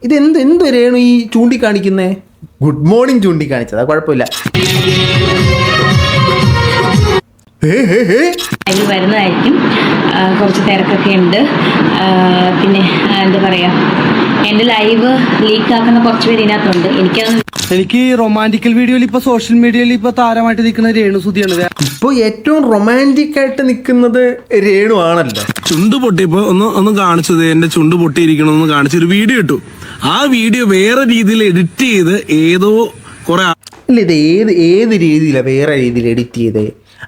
എന്ത് രേണു ഈ ചൂണ്ടിക്കാണിക്കുന്നേ? Good morning ചൂണ്ടിക്കാണിച്ചതാ, കുഴപ്പമില്ല. അതിൽ വരുന്നതായിരിക്കും. കുറച്ച് തിരക്കൊക്കെ ഉണ്ട്. പിന്നെ എന്താ പറയാ, എൻ്റെ ലൈവ് ലീക്ക് ആക്കുന്ന കുറച്ച് പേര് ഇതിനകത്തുണ്ട്. എനിക്ക് റൊമാൻറ്റിക്കൽ വീഡിയോയിൽ ഇപ്പൊ സോഷ്യൽ മീഡിയയിൽ ഇപ്പൊ താരമായിട്ട് നിൽക്കുന്ന രേണുസുതിയാണ്. ഇപ്പൊ ഏറ്റവും റൊമാൻറ്റിക് ആയിട്ട് നിൽക്കുന്നത് രേണു ആണല്ലോ. ചുണ്ട് പൊട്ടിയപ്പോ ഒന്ന് കാണിച്ചത്, എന്റെ ചുണ്ട് പൊട്ടിയിരിക്കണമെന്ന് കാണിച്ചൊരു വീഡിയോ ഇട്ടു. ആ വീഡിയോ വേറെ രീതിയിൽ എഡിറ്റ് ചെയ്ത് ഏതോ കുറെ ഇല്ല, ഇത് ഏത് രീതിയിലാണ് വേറെ രീതിയിൽ എഡിറ്റ് ചെയ്തേ?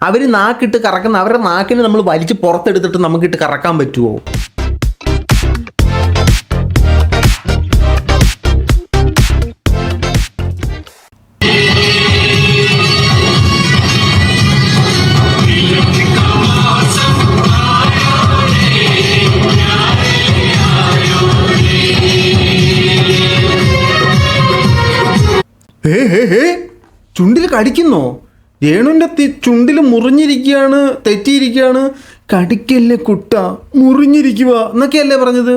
അവർ നാക്കിട്ട് കറക്കുന്ന, അവരുടെ നാക്കിന് നമ്മൾ വലിച്ച് പുറത്തെടുത്തിട്ട് നമുക്കിട്ട് കറക്കാൻ പറ്റുമോ? ചുണ്ടിൽ കടിക്കുന്നോ? രേണുവിൻ്റെ ചുണ്ടിൽ മുറിഞ്ഞിരിക്കുകയാണ്, തെറ്റിയിരിക്കുകയാണ്. കടിക്കല്ലേ കുട്ട, മുറിഞ്ഞിരിക്കുക എന്നൊക്കെയല്ലേ പറഞ്ഞത്?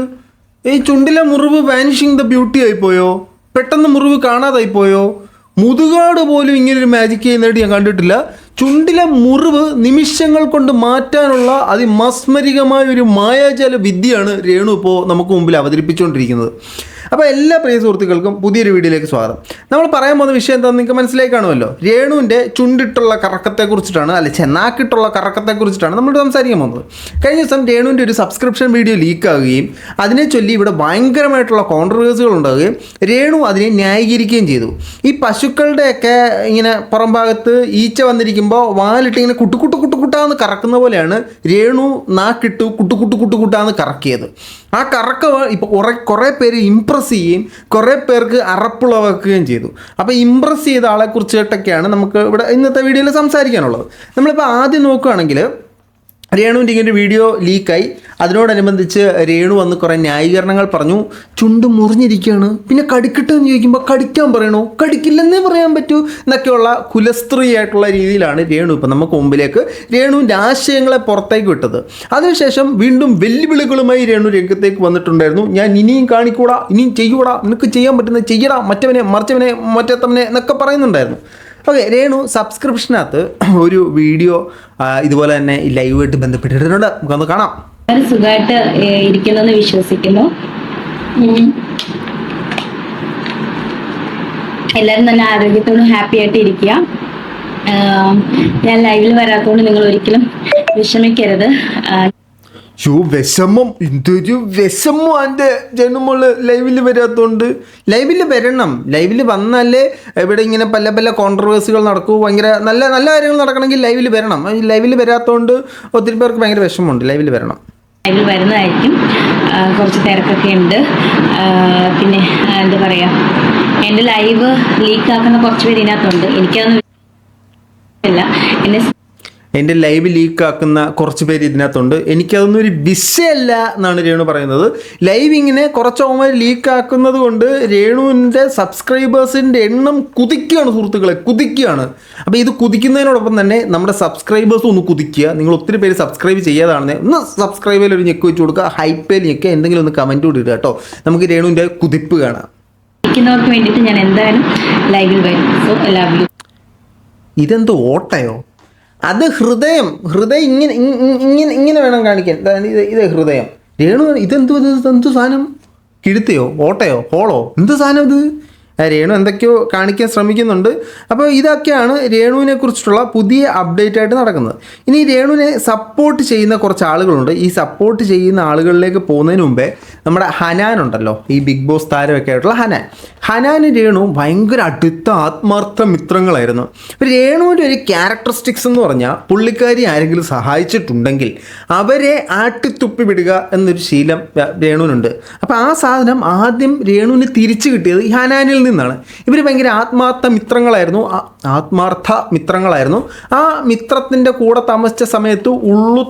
ഈ ചുണ്ടിലെ മുറിവ് വാനിഷിങ് ദ ബ്യൂട്ടി ആയിപ്പോയോ? പെട്ടെന്ന് മുറിവ് കാണാതായിപ്പോയോ? മുതുകാട് പോലും ഇങ്ങനൊരു മാജിക് ചെയ്യുന്നതായിട്ട് ഞാൻ കണ്ടിട്ടില്ല. ചുണ്ടിലെ മുറിവ് നിമിഷങ്ങൾ കൊണ്ട് മാറ്റാനുള്ള അതിമസ്മരികമായ ഒരു മായാജാല വിദ്യയാണ് രേണു ഇപ്പോൾ നമുക്ക് മുമ്പിൽ അവതരിപ്പിച്ചുകൊണ്ടിരിക്കുന്നത്. അപ്പോൾ എല്ലാ പ്രിയ സുഹൃത്തുക്കൾക്കും പുതിയൊരു വീഡിയോയിലേക്ക് സ്വാഗതം. നമ്മൾ പറയാൻ പോകുന്ന വിഷയം എന്താണെന്ന് നിങ്ങൾക്ക് മനസ്സിലായി കാണുമല്ലോ. രേണുവിൻ്റെ ചുണ്ടിട്ടുള്ള കറക്കത്തെക്കുറിച്ചിട്ടാണ്, നാക്കിട്ടുള്ള കറക്കത്തെക്കുറിച്ചിട്ടാണ് നമ്മൾ സംസാരിക്കാൻ പോകുന്നത്. കഴിഞ്ഞ ദിവസം രേണുവിൻ്റെ ഒരു സബ്സ്ക്രിപ്ഷൻ വീഡിയോ ലീക്കാവുകയും അതിനെ ചൊല്ലി ഇവിടെ ഭയങ്കരമായിട്ടുള്ള കോൺട്രവേഴ്സികൾ ഉണ്ടാവുകയും രേണു അതിനെ ന്യായീകരിക്കുകയും ചെയ്തു. ഈ പശുക്കളുടെയൊക്കെ ഇങ്ങനെ പുറം ഭാഗത്ത് ഈച്ച വന്നിരിക്കുമ്പോൾ വാലിട്ട് ഇങ്ങനെ കുട്ടുകുട്ടാന്ന് കറക്കുന്ന പോലെയാണ് രേണു നാക്കിട്ടു കുട്ടുകുട്ടാന്ന് കറക്കിയത്. ആ കറക്ക ഇപ്പോൾ കുറേ പേര് ഇംപ്രസ് ചെയ്യുകയും കുറേ പേർക്ക് അറപ്പുളവാക്കുകയും ചെയ്തു. അപ്പോൾ ഇംപ്രസ് ചെയ്ത ആളെക്കുറിച്ചിട്ടൊക്കെയാണ് നമുക്ക് ഇവിടെ ഇന്നത്തെ വീഡിയോയിൽ സംസാരിക്കാനുള്ളത്. നമ്മളിപ്പോൾ ആദ്യം നോക്കുകയാണെങ്കിൽ രേണുവിൻ്റെ ഇങ്ങനെ ഒരു വീഡിയോ ലീക്കായി. അതിനോടനുബന്ധിച്ച് രേണു വന്ന് കുറേ ന്യായീകരണങ്ങൾ പറഞ്ഞു. ചുണ്ട് മുറിഞ്ഞിരിക്കുകയാണ്, പിന്നെ കടിക്കട്ടെന്ന് ചോദിക്കുമ്പോൾ കടിക്കാൻ പറയണോ? കടിക്കില്ലെന്നേ പറയാൻ പറ്റൂ എന്നൊക്കെയുള്ള കുലസ്ത്രീയായിട്ടുള്ള രീതിയിലാണ് രേണു ഇപ്പം നമുക്ക് മുമ്പിലേക്ക് രേണുവിൻ്റെ ആശയങ്ങളെ പുറത്തേക്ക് വിട്ടത്. അതിനുശേഷം വീണ്ടും വെല്ലുവിളികളുമായി രേണു രംഗത്തേക്ക് വന്നിട്ടുണ്ടായിരുന്നു. ഞാൻ ഇനിയും കാണിക്കൂടാ, ഇനിയും ചെയ്യൂടാ, നിനക്ക് ചെയ്യാൻ പറ്റുന്നത് ചെയ്യടാ, മറ്റവനെ മറിച്ചവനെ മറ്റത്തവനെ എന്നൊക്കെ പറയുന്നുണ്ടായിരുന്നു. ഓക്കെ, രേണു സബ്സ്ക്രിപ്ഷനകത്ത് ഒരു വീഡിയോ ഇതുപോലെ തന്നെ ലൈവായിട്ട് ബന്ധപ്പെട്ടിട്ടുണ്ട്. നമുക്കൊന്ന് കാണാം. സുഖമായിട്ട് ഇരിക്കുന്നെന്ന് വിശ്വസിക്കുന്നു. എല്ലാവരും നല്ല ആരോഗ്യത്തോടും ഹാപ്പി ആയിട്ട് ഇരിക്കുക. ഞാൻ ലൈവിൽ വരാത്തതുകൊണ്ട് നിങ്ങൾ ഒരിക്കലും വിഷമിക്കരുത്. വിഷമം, എന്തൊരു വിഷമം എൻ്റെ ജനുമോള് ലൈവിൽ വരാത്തതുകൊണ്ട്. ലൈവിൽ വരണം, ലൈവിൽ വന്നാലേ ഇവിടെ ഇങ്ങനെ പല പല കോൺട്രവേഴ്സികൾ നടക്കൂ. ഭയങ്കര നല്ല നല്ല കാര്യങ്ങൾ നടക്കണമെങ്കിൽ ലൈവിൽ വരണം. ലൈവിൽ വരാത്തതുകൊണ്ട് ഒത്തിരി പേർക്ക് ഭയങ്കര വിഷമമുണ്ട്. ലൈവിൽ വരണം. ലൈവിൽ വരുന്നതായിരിക്കും. കുറച്ച് തിരക്കൊക്കെ ഉണ്ട്. പിന്നെ എന്താ പറയാ, എൻ്റെ ലൈവ് ലീക്ക് ആക്കുന്ന കുറച്ച് പേര് ഇതിനകത്തുണ്ട്. എനിക്കതൊന്നും ഇല്ല. എൻ്റെ ലൈവ് ലീക്കാക്കുന്ന കുറച്ച് പേര് ഇതിനകത്തുണ്ട്. എനിക്കതൊന്നും ഒരു വിഷയമല്ല എന്നാണ് രേണു പറയുന്നത്. ലൈവ് ഇങ്ങനെ കുറച്ചവന്മാർ ലീക്കാക്കുന്നത് കൊണ്ട് രേണുവിൻ്റെ സബ്സ്ക്രൈബേഴ്സിൻ്റെ എണ്ണം കുതിക്കുകയാണ് സുഹൃത്തുക്കളെ, കുതിക്കുകയാണ്. അപ്പോൾ ഇത് കുതിക്കുന്നതിനോടൊപ്പം തന്നെ നമ്മുടെ സബ്സ്ക്രൈബേഴ്സും ഒന്ന് കുതിക്കുക. നിങ്ങൾ ഒത്തിരി പേര് സബ്സ്ക്രൈബ് ചെയ്യാതാണെന്ന് ഒന്ന് സബ്സ്ക്രൈബിൽ ഒരു ഞെക്ക് വെച്ച് കൊടുക്കുക, ഹൈപ്പേൽ ഞെക്കുക, എന്തെങ്കിലും ഒന്ന് കമൻറ്റ് കൂടി ഇടുക കേട്ടോ. നമുക്ക് രേണുവിൻ്റെ കുതിപ്പ് കാണാം. ഇരിക്കുന്നവർക്ക് വേണ്ടിയിട്ട് ഞാൻ എന്തായാലും ലൈവിൽ വരും. So love you. ഇതെന്തോ ഓട്ടയോ? അത് ഹൃദയം ഇങ്ങനെ ഇങ്ങനെ ഇങ്ങനെ വേണം കാണിക്കാൻ. ഇത് ഹൃദയം. രേണു ഇതെന്തു സാധനം? കിഴുത്തയോ ഓട്ടയോ ഹോളോ എന്ത് സാധനം ഇത്? രേണു എന്തൊക്കെയോ കാണിക്കാൻ ശ്രമിക്കുന്നുണ്ട്. അപ്പോൾ ഇതൊക്കെയാണ് രേണുവിനെ കുറിച്ചിട്ടുള്ള പുതിയ അപ്ഡേറ്റ് ആയിട്ട് നടക്കുന്നത്. ഇനി രേണുവിനെ സപ്പോർട്ട് ചെയ്യുന്ന കുറച്ച് ആളുകളുണ്ട്. ഈ സപ്പോർട്ട് ചെയ്യുന്ന ആളുകളിലേക്ക് പോകുന്നതിന് മുമ്പേ നമ്മുടെ ഹനാൻ ഉണ്ടല്ലോ, ഈ ബിഗ് ബോസ് താരമൊക്കെ ആയിട്ടുള്ള ഹനാനും രേണുവും ഭയങ്കര അടുത്ത ആത്മാർത്ഥ മിത്രങ്ങളായിരുന്നു. രേണുവിൻ്റെ ഒരു ക്യാരക്ടറിസ്റ്റിക്സ് എന്ന് പറഞ്ഞാൽ പുള്ളിക്കാരി ആരെങ്കിലും സഹായിച്ചിട്ടുണ്ടെങ്കിൽ അവരെ ആട്ടിത്തുപ്പി വിടുക എന്നൊരു ശീലം രേണുവിനുണ്ട്. അപ്പോൾ ആ സാധനം ആദ്യം രേണുവിന് തിരിച്ചു കിട്ടിയത് ഈ ഹനാനിൽ നിന്നാണ്. ഇവർ ഭയങ്കര ആത്മാർത്ഥ മിത്രങ്ങളായിരുന്നു. ആ മിത്രത്തിൻ്റെ കൂടെ താമസിച്ച സമയത്ത്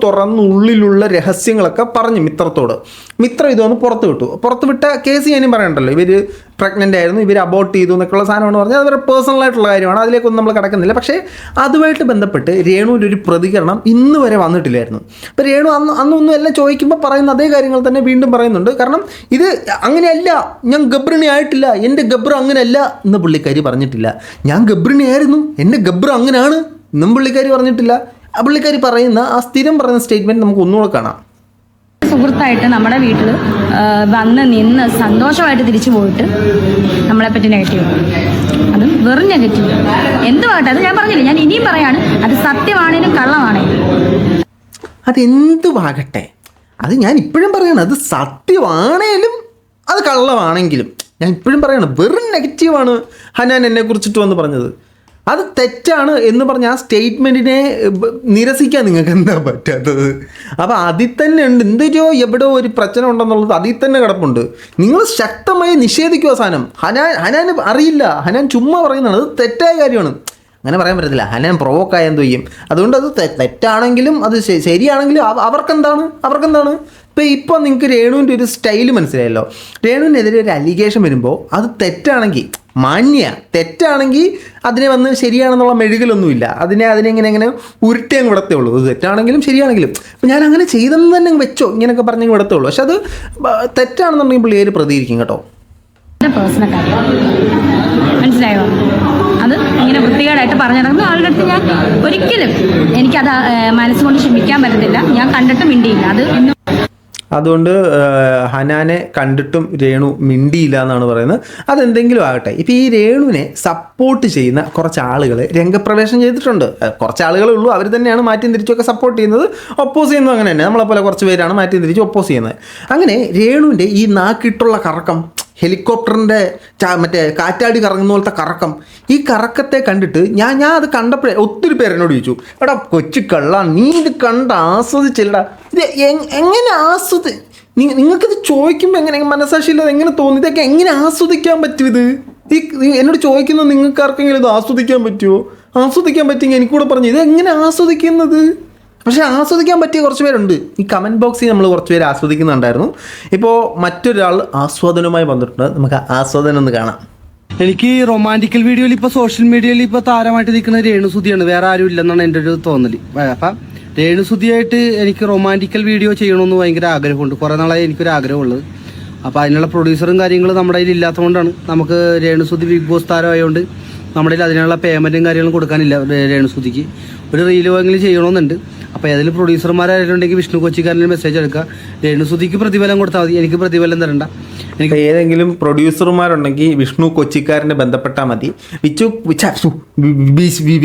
തുറന്ന് ഉള്ളിലുള്ള രഹസ്യങ്ങളൊക്കെ പറഞ്ഞു മിത്രത്തോട്. മിത്രം ഇതൊന്ന് പുറത്തു വിട്ട കേസ് ഞാനും പറയണ്ടല്ലോ. ഇവർ പ്രഗ്നൻ്റ് ആയിരുന്നു, ഇവർ അബോർട്ട് ചെയ്തു എന്നൊക്കെയുള്ള സാധനമാണ് പറഞ്ഞാൽ അത് പേഴ്സണൽ ആയിട്ടുള്ള കാര്യമാണ്, അതിലേക്കൊന്നും നമ്മൾ കിടക്കുന്നില്ല. പക്ഷേ അതുമായിട്ട് ബന്ധപ്പെട്ട് രേണുവിൻ്റെ ഒരു പ്രതികരണം ഇന്ന് വരെ വന്നിട്ടില്ലായിരുന്നു. അപ്പോൾ രേണു അന്നൊന്നും എല്ലാം ചോദിക്കുമ്പോൾ പറയുന്ന അതേ കാര്യങ്ങൾ തന്നെ വീണ്ടും പറയുന്നുണ്ട്. കാരണം ഇത് അങ്ങനെയല്ല, ഞാൻ ഗബ്രിണി ആയിട്ടില്ല, എൻ്റെ ഗബ്ര അങ്ങനെയല്ല എന്ന് പുള്ളിക്കാരി പറഞ്ഞിട്ടില്ല. ഞാൻ ഗബ്രിണി ആയിരുന്നു, എൻ്റെ ഗബ്ര അങ്ങനെയാണ് എന്നും പുള്ളിക്കാരി പറഞ്ഞിട്ടില്ല. ആ പുള്ളിക്കാരി പറയുന്ന ആ സ്ഥിരം പറയുന്ന സ്റ്റേറ്റ്മെൻറ്റ് നമുക്ക് ഒന്നുകൂടെ കാണാം. സുഹൃത്തായിട്ട് നമ്മുടെ വീട്ടിൽ വന്ന് നിന്ന് സന്തോഷമായിട്ട് തിരിച്ചു പോയിട്ട് നമ്മളെപ്പറ്റി നെഗറ്റീവ്, അതും വെറും നെഗറ്റീവ്. എന്തുമാകട്ടെ, അത് ഞാൻ പറഞ്ഞില്ല, ഞാൻ ഇനിയും പറയാണ്, അത് സത്യമാണേലും കള്ളമാണേലും. അതെന്തുമാകട്ടെ, അത് ഞാൻ ഇപ്പോഴും പറയണം, അത് സത്യമാണേലും അത് കള്ളമാണെങ്കിലും ഞാൻ ഇപ്പോഴും പറയണം, വെറും നെഗറ്റീവാണ് ഹനാൻ എന്നെ കുറിച്ചിട്ട് വന്ന് പറഞ്ഞത്. അത് തെറ്റാണ് എന്ന് പറഞ്ഞ ആ സ്റ്റേറ്റ്മെൻറ്റിനെ നിരസിക്കാൻ നിങ്ങൾക്ക് എന്താ പറ്റാത്തത്? അപ്പോൾ അതിൽ തന്നെ ഉണ്ട്, എന്തൊരു എവിടെയോ ഒരു പ്രശ്നം ഉണ്ടെന്നുള്ളത് അതിൽ തന്നെ കിടപ്പുണ്ട്. നിങ്ങൾ ശക്തമായി നിഷേധിക്കുക സാധനം. ഹനാന് അറിയില്ല, ഹനാൻ ചുമ്മാ പറയുന്നതാണ്, അത് തെറ്റായ കാര്യമാണ്. അങ്ങനെ പറയാൻ പറ്റത്തില്ല, ഹനാൻ പ്രൊവോക്കായ എന്തോ ചെയ്യും. അതുകൊണ്ട് അത് തെറ്റാണെങ്കിലും അത് ശരിയാണെങ്കിലും അവർക്കെന്താണ് ഇപ്പോൾ നിങ്ങൾക്ക് രേണുവിൻ്റെ ഒരു സ്റ്റൈല് മനസ്സിലായല്ലോ. രേണുവിനെതിരെ ഒരു അലിഗേഷൻ വരുമ്പോൾ അത് തെറ്റാണെങ്കിൽ തെറ്റാണെങ്കിൽ അതിനെ വന്ന് ശരിയാണെന്നുള്ള മെഴുകലൊന്നുമില്ല, അതിനെ ഇങ്ങനെ ഉരുട്ടി അങ്ങ് വിടത്തേ ഉള്ളൂ. അത് തെറ്റാണെങ്കിലും ശരിയാണെങ്കിലും അപ്പോൾ ഞാൻ അങ്ങനെ ചെയ്തെന്ന് തന്നെ വെച്ചോ ഇങ്ങനെയൊക്കെ പറഞ്ഞങ്ങ് വിടത്തേ ഉള്ളൂ. പക്ഷെ അത് തെറ്റാണെന്നുണ്ടെങ്കിൽ പുള്ളിയേര് പ്രതികരിക്കും കേട്ടോ. പേഴ്സണൽ കാര്യം മനസ്സിലായോ? അത് ഇങ്ങനെ വൃത്തികേടായിട്ട് പറഞ്ഞു നടക്കുന്ന ആളുടെ അടുത്ത് ഞാൻ ഒരിക്കലും എനിക്കത് മനസ്സുകൊണ്ട് ക്ഷമിക്കാൻ പറ്റത്തില്ല. ഞാൻ കണ്ടിട്ട് മിണ്ടിയില്ല. അതുകൊണ്ട് ഹനാനെ കണ്ടിട്ടും രേണു മിണ്ടിയില്ല എന്നാണ് പറയുന്നത്. അതെന്തെങ്കിലും ആകട്ടെ, ഇപ്പോൾ ഈ രേണുവിനെ സപ്പോർട്ട് ചെയ്യുന്ന കുറച്ച് ആളുകൾ രംഗപ്രവേശനം ചെയ്തിട്ടുണ്ട്. കുറച്ച് ആളുകളേ ഉള്ളൂ, അവർ തന്നെയാണ് മാറ്റിയും തിരിച്ചൊക്കെ സപ്പോർട്ട് ചെയ്യുന്നത്. ഒപ്പോസ് ചെയ്യുന്നത് അങ്ങനെ തന്നെ, നമ്മളെപ്പോലെ കുറച്ച് പേരാണ് മാറ്റിയും തിരിച്ച് ഒപ്പോസ് ചെയ്യുന്നത്. അങ്ങനെ രേണുവിൻ്റെ ഈ നാക്കിട്ടുള്ള കറക്കം, ഹെലികോപ്റ്ററിൻ്റെ മറ്റേ കാറ്റാടി കറങ്ങുന്ന പോലത്തെ കറക്കം, ഈ കറക്കത്തെ കണ്ടിട്ട് ഞാൻ അത് കണ്ടപ്പോഴേ ഒത്തിരി പേര് എന്നോട് ചോദിച്ചു, എടാ കൊച്ചു കള്ള, നീ ഇത് കണ്ട് ആസ്വദിച്ചില്ലടാ, ഇത് എങ്ങനെ നിങ്ങൾക്കിത് ചോദിക്കുമ്പോൾ എങ്ങനെ മനസ്സാക്ഷിയില്ലാതെ എങ്ങനെ തോന്നി, ഇതൊക്കെ എങ്ങനെ ആസ്വദിക്കാൻ പറ്റും? ഇത് എന്നോട് ചോദിക്കുന്നത് നിങ്ങൾക്ക് ആർക്കെങ്കിലും ഇത് ആസ്വദിക്കാൻ പറ്റുമോ? ആസ്വദിക്കാൻ പറ്റുമെങ്കിൽ എനിക്കൂടെ പറഞ്ഞു, ഇത് എങ്ങനെ ആസ്വദിക്കുന്നത്? പക്ഷേ ആസ്വദിക്കാൻ പറ്റിയ കുറച്ച് പേരുണ്ട്. ഈ കമൻറ്റ് ബോക്സിൽ നമ്മൾ കുറച്ച് പേര് ആസ്വദിക്കുന്നുണ്ടായിരുന്നു. ഇപ്പോൾ മറ്റൊരാൾ ആസ്വാദനവുമായി വന്നിട്ടുണ്ട്, നമുക്ക് ആസ്വാദനം ഒന്ന് കാണാം. എനിക്ക് റൊമാൻറ്റിക്കൽ വീഡിയോയിൽ ഇപ്പോൾ സോഷ്യൽ മീഡിയയിൽ ഇപ്പോൾ താരമായിട്ട് നിൽക്കുന്ന രേണുസുതിയാണ്, വേറെ ആരും ഇല്ലെന്നാണ് എൻ്റെ ഒരു തോന്നൽ. അപ്പം രേണുസുതിയായിട്ട് എനിക്ക് റൊമാൻറ്റിക്കൽ വീഡിയോ ചെയ്യണമെന്ന് ഭയങ്കര ആഗ്രഹമുണ്ട്, കുറേ നാളായി എനിക്കൊരു ആഗ്രഹമുള്ളത്. അപ്പോൾ അതിനുള്ള പ്രൊഡ്യൂസറും കാര്യങ്ങളും നമ്മുടെ കയ്യിൽ ഇല്ലാത്തതുകൊണ്ടാണ്. നമുക്ക് രേണുസുതി ബിഗ് ബോസ് താരമായതുകൊണ്ട് നമ്മുടെ കയ്യിൽ അതിനുള്ള പേയ്മെൻറ്റും കാര്യങ്ങളും കൊടുക്കാനില്ല. രേണുസുതിക്ക് ഒരു റീലോ എങ്കിലും ചെയ്യണമെന്നുണ്ട്. അപ്പോൾ ഏതെങ്കിലും പ്രൊഡ്യൂസർമാരായിട്ടുണ്ടെങ്കിൽ വിഷ്ണു കൊച്ചിക്കാരന് മെസ്സേജ് എടുക്കുക, രേണുസുതിക്ക് പ്രതിഫലം കൊടുത്താൽ മതി, എനിക്ക് പ്രതിഫലം തരണ്ട. എനിക്ക് ഏതെങ്കിലും പ്രൊഡ്യൂസർമാരുണ്ടെങ്കിൽ വിഷ്ണു കൊച്ചിക്കാരനെ ബന്ധപ്പെട്ടാൽ മതി.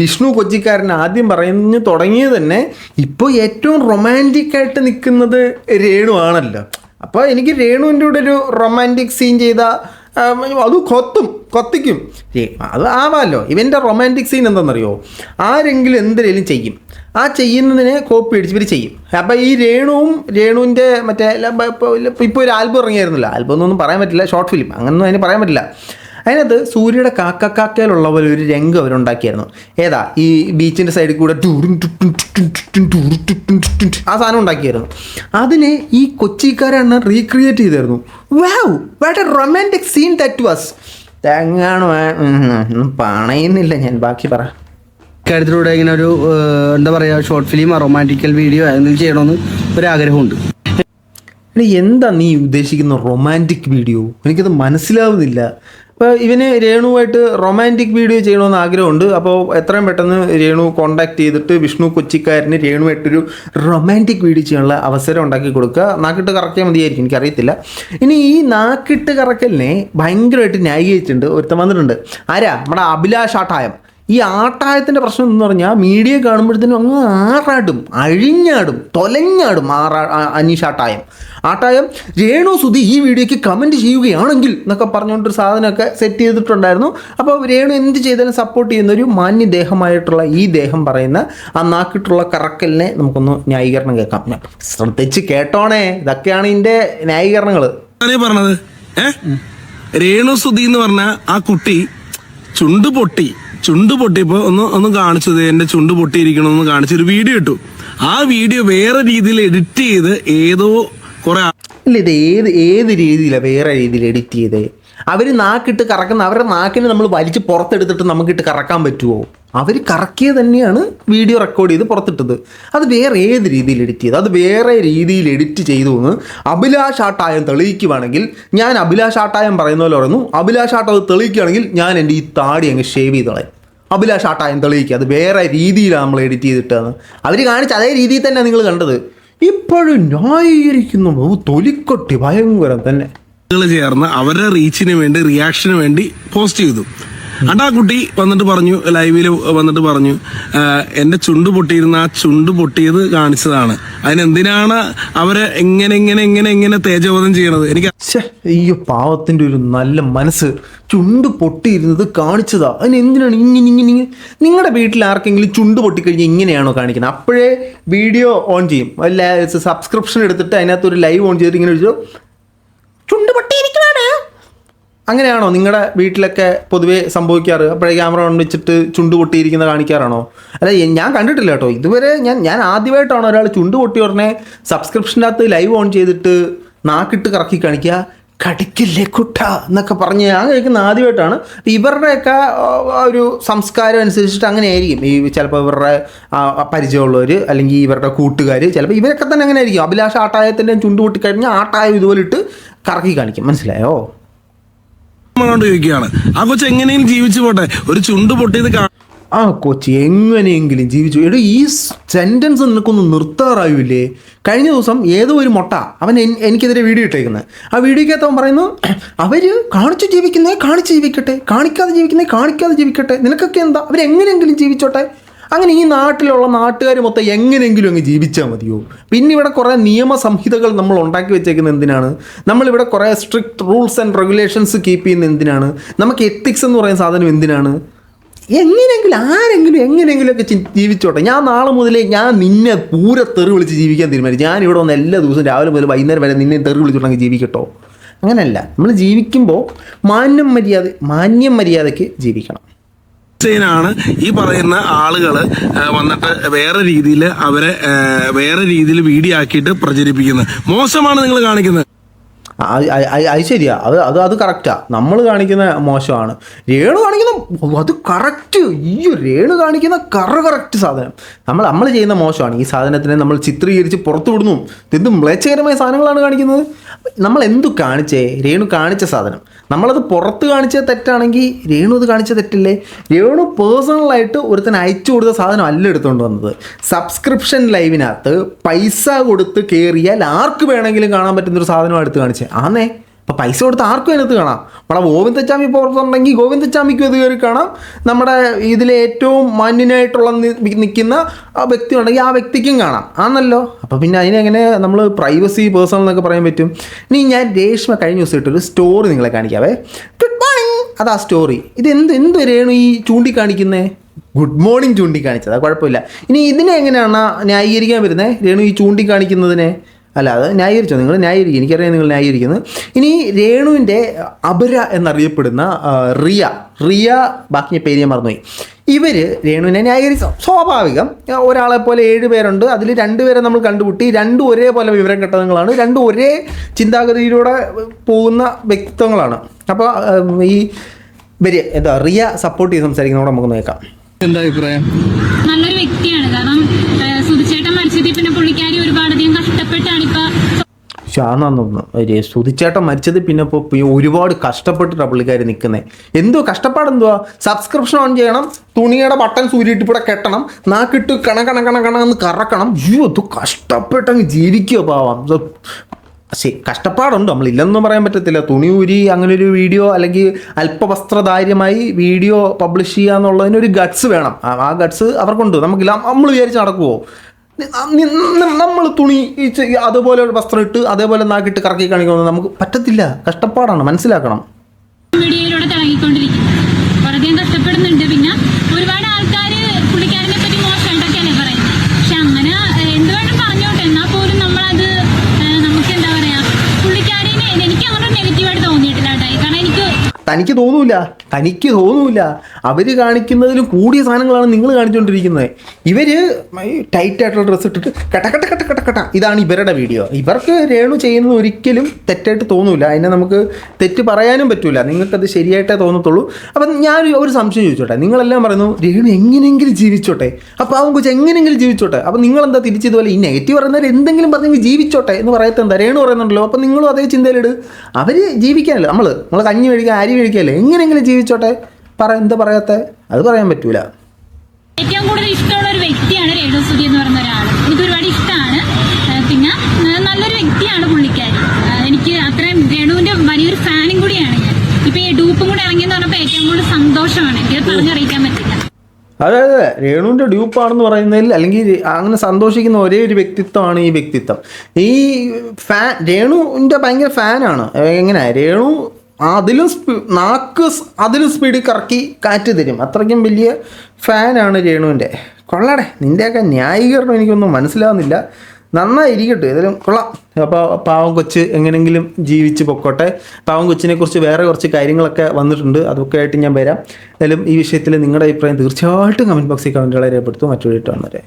വിഷ്ണു കൊച്ചിക്കാരൻ ആദ്യം പറഞ്ഞു തുടങ്ങിയത് തന്നെ ഇപ്പോൾ ഏറ്റവും റൊമാൻറ്റിക്കായിട്ട് നിൽക്കുന്നത് രേണു ആണല്ലോ. അപ്പോൾ എനിക്ക് രേണുവിൻ്റെ കൂടെ ഒരു റൊമാൻറ്റിക് സീൻ ചെയ്താൽ അത് കൊത്തിക്കും, അത് ആവാമല്ലോ. ഇവൻ്റെ റൊമാൻറ്റിക് സീൻ എന്താണെന്നറിയോ? ആരെങ്കിലും എന്തെങ്കിലും ചെയ്യും, ആ ചെയ്യുന്നതിനെ കോപ്പി അടിച്ച് ഇവർ ചെയ്യും. അപ്പോൾ ഈ രേണുവിൻ്റെ മറ്റേ ഇപ്പോൾ ഒരു ആൽബം ഇറങ്ങിയായിരുന്നില്ല, ആൽബം എന്നൊന്നും പറയാൻ പറ്റില്ല, ഷോർട്ട് ഫിലിം അങ്ങനൊന്നും അതിന് പറയാൻ പറ്റില്ല. അതിനകത്ത് സൂര്യയുടെ കാക്കയിലുള്ള പോലെ ഒരു രംഗം അവരുണ്ടാക്കിയായിരുന്നു. ഏതാ, ഈ ബീച്ചിൻ്റെ സൈഡിൽ കൂടെ ആ സാധനം ഉണ്ടാക്കിയായിരുന്നു. അതിനെ ഈ കൊച്ചിക്കാരാണ് റീക്രിയേറ്റ് ചെയ്തായിരുന്നു. Wow, what a romantic scene that was. തെങ്ങാണ് പണയുന്നില്ല ഞാൻ, ബാക്കി പറ. കാര്യത്തിലൂടെ ഇങ്ങനെ ഒരു എന്താ പറയുക, ഷോർട്ട് ഫിലിം റൊമാൻറ്റിക്കൽ വീഡിയോ എന്തെങ്കിലും ചെയ്യണമെന്ന് ഒരാഗ്രഹമുണ്ട്. എന്താ നീ ഉദ്ദേശിക്കുന്ന റൊമാൻറ്റിക് വീഡിയോ? എനിക്കത് മനസ്സിലാവുന്നില്ല. അപ്പോൾ ഇവന് രേണുവായിട്ട് റൊമാൻറ്റിക് വീഡിയോ ചെയ്യണമെന്ന് ആഗ്രഹമുണ്ട്. അപ്പോൾ എത്രയും പെട്ടെന്ന് രേണു കോൺടാക്ട് ചെയ്തിട്ട് വിഷ്ണു കൊച്ചിക്കാരന് രേണുവായിട്ടൊരു റൊമാൻറ്റിക് വീഡിയോ ചെയ്യാനുള്ള അവസരം ഉണ്ടാക്കി കൊടുക്കുക. നാക്കിട്ട് കറക്കിയാൽ മതിയായിരിക്കും, എനിക്കറിയത്തില്ല. ഇനി ഈ നാക്കിട്ട് കറക്കലിനെ ഭയങ്കരമായിട്ട് ന്യായീകരിച്ചിട്ടുണ്ട് ഒരുത്തം വന്നിട്ടുണ്ട്. ആരാ? നമ്മുടെ അഭിലാഷ് ആട്ടായം. ഈ ആട്ടായത്തിൻ്റെ പ്രശ്നം എന്ന് പറഞ്ഞാൽ മീഡിയ കാണുമ്പോഴത്തേനും അങ്ങ് ആറാടും, അഴിഞ്ഞാടും, തൊലഞ്ഞാടും. അനീഷ് ആട്ടായം രേണുസുതി ഈ വീഡിയോയ്ക്ക് കമൻറ്റ് ചെയ്യുകയാണെങ്കിൽ എന്നൊക്കെ പറഞ്ഞുകൊണ്ടൊരു സാധനമൊക്കെ സെറ്റ് ചെയ്തിട്ടുണ്ടായിരുന്നു. അപ്പോൾ രേണു എന്ത് ചെയ്താലും സപ്പോർട്ട് ചെയ്യുന്ന ഒരു മാന്യദേഹമായിട്ടുള്ള ഈ ദേഹം പറയുന്ന ആ നാക്കിട്ടുള്ള കറക്കലിനെ നമുക്കൊന്ന് ന്യായീകരണം കേൾക്കാം. ശ്രദ്ധിച്ച് കേട്ടോണേ, ഇതൊക്കെയാണ് ഇതിൻ്റെ ന്യായീകരണങ്ങൾ പറഞ്ഞത്. രേണുസുതി എന്ന് പറഞ്ഞ ആ കുട്ടി ചുണ്ട് പൊട്ടിയപ്പോ ഒന്ന് കാണിച്ചത്, എന്റെ ചുണ്ട് പൊട്ടിയിരിക്കണമെന്ന് കാണിച്ചൊരു വീഡിയോ ഇട്ടു. ആ വീഡിയോ വേറെ രീതിയിൽ എഡിറ്റ് ചെയ്ത് ഏതോ കുറെ ഇല്ല, ഇത് ഏത് രീതിയിലാണ് വേറെ രീതിയിൽ എഡിറ്റ് ചെയ്തേ? അവർ നാക്കിട്ട് കറക്കുന്ന അവരുടെ നാക്കിന് നമ്മൾ വലിച്ച് പുറത്തെടുത്തിട്ട് നമുക്കിട്ട് കറക്കാൻ പറ്റുമോ? അവർ കറക്കിയത് തന്നെയാണ് വീഡിയോ റെക്കോർഡ് ചെയ്ത് പുറത്തിട്ടത്. അത് വേറെ ഏത് രീതിയിൽ എഡിറ്റ് ചെയ്തു? അത് വേറെ രീതിയിൽ എഡിറ്റ് ചെയ്തു എന്ന് അഭിലാഷ് ആട്ടായം തെളിയിക്കുവാണെങ്കിൽ ഞാൻ അഭിലാഷ് ആട്ടായം പറയുന്ന പോലെ പറയുന്നു, അഭിലാഷ് ആട്ടം അത് തെളിയിക്കുകയാണെങ്കിൽ ഞാൻ എൻ്റെ ഈ താടി അങ്ങ് ഷേവ് ചെയ്ത് കളയും. അഭിലാഷ് ആട്ടായം തെളിയിക്കുക അത് വേറെ രീതിയിലാണ് നമ്മൾ എഡിറ്റ് ചെയ്തിട്ടാണ് അവർ കാണിച്ച അതേ രീതിയിൽ തന്നെ നിങ്ങൾ കണ്ടത്. ഇപ്പോഴും ന്യായീകരിക്കുന്നു, തൊലിക്കൊട്ടി ഭയങ്കരം തന്നെ. ചേർന്ന് അവരുടെ റീച്ചിന് വേണ്ടി റിയാക്ഷന് വേണ്ടി പോസ്റ്റ് ചെയ്തു. ആ കുട്ടി വന്നിട്ട് പറഞ്ഞു, ലൈവിൽ വന്നിട്ട് പറഞ്ഞു, എന്റെ ചുണ്ട് പൊട്ടിയിരുന്ന ആ ചുണ്ട് പൊട്ടിയത് കാണിച്ചതാണ്, അതിനെന്തിനാണ് അവരെ എങ്ങനെ തേജോവധം ചെയ്യണത്? എനിക്ക് അയ്യോ പാവത്തിന്റെ ഒരു നല്ല മനസ്സ്, ചുണ്ട് പൊട്ടിയിരുന്നത് കാണിച്ചതാ, അതിന് എന്തിനാണ് ഇങ്ങനെ? നിങ്ങളുടെ വീട്ടിൽ ആർക്കെങ്കിലും ചുണ്ട് പൊട്ടിക്കഴിഞ്ഞാൽ ഇങ്ങനെയാണോ കാണിക്കുന്നത്? അപ്പോഴേ വീഡിയോ ഓൺ ചെയ്യും, അല്ല സബ്സ്ക്രിപ്ഷൻ എടുത്തിട്ട് അതിനകത്ത് ഒരു ലൈവ് ഓൺ ചെയ്തിട്ട് ഇങ്ങനെ വിളിച്ചു ചുണ്ട് പൊട്ടിയിരിക്കുവാണ്. അങ്ങനെയാണോ നിങ്ങളുടെ വീട്ടിലൊക്കെ പൊതുവേ സംഭവിക്കാറ്? അപ്പോഴേ ക്യാമറ ഓൺ വെച്ചിട്ട് ചുണ്ട് പൊട്ടിയിരിക്കുന്ന കാണിക്കാറാണോ? അല്ല, ഞാൻ കണ്ടിട്ടില്ല കേട്ടോ ഇതുവരെ. ഞാൻ ആദ്യമായിട്ടാണ് ഒരാൾ ചുണ്ട് പൊട്ടി ഉടനെ സബ്സ്ക്രിപ്ഷൻ്റെ അകത്ത് ലൈവ് ഓൺ ചെയ്തിട്ട് നാക്കിട്ട് കറക്കി കാണിക്കുക, കടിക്കില്ലേ കുട്ട എന്നൊക്കെ പറഞ്ഞ് ഞാൻ കഴിക്കുന്ന ആദ്യമായിട്ടാണ്. ഇവരുടെയൊക്കെ ഒരു സംസ്കാരം അനുസരിച്ചിട്ട് അങ്ങനെ ആയിരിക്കും. ഈ ചിലപ്പോൾ ഇവരുടെ പരിചയമുള്ളവർ അല്ലെങ്കിൽ ഇവരുടെ കൂട്ടുകാർ ചിലപ്പോൾ ഇവരൊക്കെ തന്നെ അങ്ങനെ ആയിരിക്കും. അഭിലാഷ് ആട്ടായത്തിൻ്റെ ചുണ്ട് പൊട്ടിക്കഴിഞ്ഞാൽ ആട്ടായം ഇതുപോലെ ഇട്ട് കറക്കി കാണിക്കും. മനസ്സിലായോ? ചോദിക്കുകയാണ്, ആ കൊച്ചു എങ്ങനെയും ജീവിച്ചു പോട്ടെ, ഒരു ചുണ്ട് പൊട്ടിയത് ആ കൊച്ചി എങ്ങനെയെങ്കിലും ജീവിച്ചു. എടോ ഈ സെൻറ്റൻസ് നിനക്കൊന്ന് നിർത്താറായില്ലേ? കഴിഞ്ഞ ദിവസം ഏതോ ഒരു മൊട്ട അവൻ എനിക്കെതിരെ വീഡിയോ ഇട്ടേക്കുന്നത്. ആ വീഡിയോക്കകത്ത് അവൻ പറയുന്നു, അവർ കാണിച്ചു ജീവിക്കുന്നേ കാണിച്ച് ജീവിക്കട്ടെ, കാണിക്കാതെ ജീവിക്കുന്നേ കാണിക്കാതെ ജീവിക്കട്ടെ, നിനക്കൊക്കെ എന്താ, അവരെങ്ങനെയെങ്കിലും ജീവിച്ചോട്ടെ. അങ്ങനെ ഈ നാട്ടിലുള്ള നാട്ടുകാർ മൊത്തം എങ്ങനെയെങ്കിലും അങ്ങ് ജീവിച്ചാൽ മതിയോ? പിന്നെ ഇവിടെ കുറേ നിയമസംഹിതകൾ നമ്മൾ ഉണ്ടാക്കി വെച്ചേക്കുന്നത് എന്തിനാണ്? നമ്മളിവിടെ കുറേ strict rules and regulations keep ചെയ്യുന്നത് എന്തിനാണ്? നമുക്ക് എത്തിക്സ് എന്ന് പറയുന്ന സാധനം എന്തിനാണ്? എങ്ങനെയെങ്കിലും ആരെങ്കിലും എങ്ങനെയെങ്കിലുമൊക്കെ ജീവിച്ചോട്ടെ. ഞാൻ നാളെ മുതലേ ഞാൻ നിന്നെ പൂരെ തെറി വിളിച്ച് ജീവിക്കാൻ തീരുമാനിച്ചു. ഞാൻ ഇവിടെ വന്ന് എല്ലാ ദിവസവും രാവിലെ മുതൽ വൈകുന്നേരം വരെ നിന്നെ തെറി വിളിച്ചിട്ടുണ്ടെങ്കിൽ ജീവിക്കട്ടോ? അങ്ങനെയല്ല. നമ്മൾ ജീവിക്കുമ്പോൾ മാന്യം മര്യാദയ്ക്ക് ജീവിക്കണം. ാണ് ഈ പറയുന്ന ആളുകള് വന്നിട്ട് വേറെ രീതിയിൽ അവരെ വേറെ രീതിയിൽ വീഡിയോ ആക്കിയിട്ട് പ്രചരിപ്പിക്കുന്നത്. മോശമാണ് നിങ്ങൾ കാണിക്കുന്നത്. അത് ശരിയാ, അത് കറക്റ്റാ. നമ്മൾ കാണിക്കുന്ന മോശമാണ്. രേണു കാണിക്കുന്ന അത് കറക്റ്റ്. ഈ രേണു കാണിക്കുന്ന കറക്റ്റ് സാധനം. നമ്മൾ ചെയ്യുന്ന മോശമാണ്. ഈ സാധനത്തിനെ നമ്മൾ ചിത്രീകരിച്ച് പുറത്തു വിടുന്നു. എന്ത് മ്ലേച്ഛകരമായ സാധനങ്ങളാണ് കാണിക്കുന്നത്. നമ്മൾ എന്തു കാണിച്ചേ? രേണു കാണിച്ച സാധനം നമ്മളത് പുറത്ത് കാണിച്ചത് തെറ്റാണെങ്കിൽ രേണു അത് കാണിച്ച തെറ്റില്ലേ? രേണു പേഴ്സണലായിട്ട് ഒരുത്തൻ അയച്ചു കൊടുത്ത സാധനം അല്ല എടുത്തുകൊണ്ട് വന്നത്. സബ്സ്ക്രിപ്ഷൻ ലൈവിനകത്ത് പൈസ കൊടുത്ത് കയറിയാൽ ആർക്ക് വേണമെങ്കിലും കാണാൻ പറ്റുന്നൊരു സാധനമാണ് എടുത്ത് കാണിച്ചത്. ആന്നേ, അപ്പോൾ പൈസ കൊടുത്ത് ആർക്കും അതിനകത്ത് കാണാം. നമ്മുടെ ഗോവിന്ദച്ചാമി പുറത്തുണ്ടെങ്കിൽ ഗോവിന്ദച്ചാമിക്കും അത് കയറി കാണാം. നമ്മുടെ ഇതിലെ ഏറ്റവും മാന്യനായിട്ടുള്ള നിൽക്കുന്ന ആ വ്യക്തി ഉണ്ടെങ്കിൽ ആ വ്യക്തിക്കും കാണാം. ആണല്ലോ. അപ്പോൾ പിന്നെ അതിനെങ്ങനെ നമ്മൾ പ്രൈവസി പേഴ്സണൽ എന്നൊക്കെ പറയാൻ പറ്റും? ഇനി ഞാൻ രേഷ്മ കഴിഞ്ഞ ദിവസം ഇട്ടൊരു സ്റ്റോറി നിങ്ങളെ കാണിക്കാവേ. ഗുഡ് മോർണിംഗ്, അതാ സ്റ്റോറി. ഇത് എന്ത് രേണു ഈ ചൂണ്ടിക്കാണിക്കുന്നേ? ഗുഡ് മോർണിംഗ് ചൂണ്ടിക്കാണിച്ചത്, അത് കുഴപ്പമില്ല. ഇനി ഇതിനെ എങ്ങനെയാണ് ന്യായീകരിക്കാൻ വരുന്നത്? രേണു ഈ ചൂണ്ടിക്കാണിക്കുന്നതിനെ അല്ല, അത് ന്യായീകരിച്ചോ? നിങ്ങൾ ന്യായീകരിക്കും, എനിക്കറിയാം നിങ്ങൾ ന്യായീകരിക്കുന്നത്. ഇനി രേണുവിൻ്റെ അപര എന്നറിയപ്പെടുന്ന റിയ ബാക്കി പേര് ഞാൻ മറന്നുപോയി. ഇവർ രേണുവിനെ ന്യായീകരിച്ചു. സ്വാഭാവികം. ഒരാളെ പോലെ 7 പേരുണ്ട്, അതിൽ 2 പേരെ നമ്മൾ കണ്ടുമുട്ടി. രണ്ടും ഒരേപോലെ വിവരം കെട്ടതങ്ങളാണ്, രണ്ടും ഒരേ ചിന്താഗതിയിലൂടെ പോകുന്ന വ്യക്തിത്വങ്ങളാണ്. അപ്പോൾ ഈ റിയ സപ്പോർട്ട് ചെയ്ത് സംസാരിക്കുന്നതോടെ നമുക്ക് നോക്കാം. എന്താ അഭിപ്രായം? നല്ലൊരു വ്യക്തിയാണ്. കാരണം സുധിച്ചേട്ടൻ മരിച്ചതിൽ പിന്നെ പുള്ളിക്കാരി ഒരുപാടധികം കഷ്ടപ്പെട്ടാണ് ഇപ്പൊ സുധിച്ചേട്ടൻ മരിച്ചത് പിന്നെ ഇപ്പോൾ ഒരുപാട് കഷ്ടപ്പെട്ടിട്ടാണ് പുള്ളിക്കാരി നിൽക്കുന്നത്. എന്തോ കഷ്ടപ്പാടെന്തുവാ? സബ്സ്ക്രിപ്ഷൻ ഓൺ ചെയ്യണം, തുണിയുടെ ബട്ടൺ സൂര്യയിട്ട് ഇവിടെ കെട്ടണം, നാക്കിട്ട് കണന്ന് കറക്കണം. അയ്യോ, അത് കഷ്ടപ്പെട്ടങ്ങ് ജീവിക്കുക പാവാം. കഷ്ടപ്പാടുണ്ട്, നമ്മളില്ലെന്നും പറയാൻ പറ്റത്തില്ല. തുണി ഊരി അങ്ങനെ ഒരു വീഡിയോ അല്ലെങ്കിൽ അല്പവസ്ത്രധാര്യമായി വീഡിയോ പബ്ലിഷ് ചെയ്യുക എന്നുള്ളതിനൊരു ഗട്ട്സ് വേണം. ആ ഗട്ട്സ് അവർക്കുണ്ട്, നമുക്കില്ല. നമ്മൾ വിചാരിച്ച് നടക്കുമോ? നമ്മൾ തുണി അതുപോലെ ഒരു വസ്ത്രം ഇട്ട് അതേപോലെ നാക്കിട്ട് കറക്കി കാണിക്കുന്നത് നമുക്ക് പറ്റത്തില്ല. കഷ്ടപ്പാടാണ്, മനസ്സിലാക്കണം. വീഡിയോയിലൂടെ തിളങ്ങിക്കൊണ്ടിരിക്കും, വളരെയധികം കഷ്ടപ്പെടുന്നുണ്ട്. പിന്നെ ഒരുപാട് ആൾക്കാർ പുള്ളിക്കാരനെ പറ്റി മോശമായിട്ടൊക്കെയല്ലേ പറയുന്നത്. പക്ഷെ അങ്ങനെ എന്തുവേണ്ടും പറഞ്ഞോട്ടെ, എന്നാൽ പോലും നമ്മളത് നമുക്ക് എന്താ പറയാ, പുള്ളിക്കാരിനെ എനിക്ക് അങ്ങനെ നെഗറ്റീവായിട്ട് തോന്നിയിട്ടില്ല കേട്ടോ. കാരണം എനിക്ക് തനിക്ക് തോന്നൂല. അവർ കാണിക്കുന്നതിലും കൂടിയ സാധനങ്ങളാണ് നിങ്ങൾ കാണിച്ചുകൊണ്ടിരിക്കുന്നത്. ഇവർ ടൈറ്റായിട്ടുള്ള ഡ്രസ്സ് ഇട്ടിട്ട് കട്ട ഇതാണ് ഇവരുടെ വീഡിയോ. ഇവർക്ക് രേണു ചെയ്യുന്നത് ഒരിക്കലും തെറ്റായിട്ട് തോന്നൂല. അതിനെ നമുക്ക് തെറ്റ് പറയാനും പറ്റൂല. നിങ്ങൾക്കത് ശരിയായിട്ടേ തോന്നത്തുള്ളൂ. അപ്പം ഞാൻ ഒരു സംശയം ചോദിച്ചോട്ടെ. നിങ്ങളെല്ലാം പറയുന്നു രേണു എങ്ങനെയെങ്കിലും ജീവിച്ചോട്ടെ, അപ്പോൾ അവൻ കൊച്ചു എങ്ങനെയെങ്കിലും ജീവിച്ചോട്ടെ. അപ്പം നിങ്ങളെന്താ തിരിച്ചതുപോലെ ഈ നെഗറ്റീവ് പറയുന്നവർ എന്തെങ്കിലും പറഞ്ഞെങ്കിൽ ജീവിച്ചോട്ടെ എന്ന് പറയത്തെ എന്താ? രേണു പറയുന്നുണ്ടല്ലോ. അപ്പം നിങ്ങളും അതേ ചിന്തയിലിട്. അവർ ജീവിക്കാനല്ലോ, നമ്മൾ കഞ്ഞി കഴിക്കുക, അരി കഴിക്കുകയല്ലേ, എങ്ങനെയെങ്കിലും ജീവിച്ചോട്ടെ. എന്താ പറയാത്തെ? അത് പറയാൻ പറ്റൂല. ഏറ്റവും കൂടുതൽ ഇഷ്ടമുള്ള ഒരു വ്യക്തിയാണ് രേണുസുതി എന്ന് പറയുന്ന ഒരാൾ. എനിക്ക് ഒരുപാട് ഇഷ്ടമാണ്. പിന്നെ നല്ലൊരു വ്യക്തിയാണ് പുള്ളിക്കാരി. എനിക്ക് അത്രയും രേണുവിന്റെ വലിയൊരു ഫാനും കൂടിയാണ് ഞാൻ. ഇപ്പൊ ഈ ഡൂപ്പും കൂടെ ഇറങ്ങിയെന്ന് പറഞ്ഞപ്പോൾ ഏറ്റവും കൂടുതൽ സന്തോഷമാണ്. എനിക്ക് പറഞ്ഞറിയിക്കാൻ പറ്റില്ല. അതെ, രേണുവിൻ്റെ ഡ്യൂപ്പാണെന്ന് പറയുന്നതിൽ അല്ലെങ്കിൽ അങ്ങനെ സന്തോഷിക്കുന്ന ഒരേ ഒരു വ്യക്തിത്വമാണ് ഈ വ്യക്തിത്വം. ഈ രേണുവിൻ്റെ ഭയങ്കര ഫാനാണ്. എങ്ങനെ രേണു അതിലും സ്പീഡിൽ കറക്കി കാറ്റ് തരും. അത്രയ്ക്കും വലിയ ഫാനാണ് രേണുവിൻ്റെ. കൊള്ളാടെ, നിൻ്റെയൊക്കെ ന്യായീകരണം എനിക്കൊന്നും മനസ്സിലാവുന്നില്ല. നന്നായിരിക്കട്ടെ, ഏതായാലും കൊള്ളാം. അപ്പോൾ പാവം കൊച്ച് എങ്ങനെയെങ്കിലും ജീവിച്ച് പൊക്കോട്ടെ. പാവം കൊച്ചിനെ കുറിച്ച് വേറെ കുറച്ച് കാര്യങ്ങളൊക്കെ വന്നിട്ടുണ്ട്, അതൊക്കെ ആയിട്ട് ഞാൻ വരാം. ഏതായാലും ഈ വിഷയത്തിൽ നിങ്ങളുടെ അഭിപ്രായം തീർച്ചയായിട്ടും കമൻറ്റ് ബോക്സിൽ കമൻറ്റുകളെ രേഖപ്പെടുത്തും. മറ്റൊരു വീട്ടിൽ വന്നവരെ.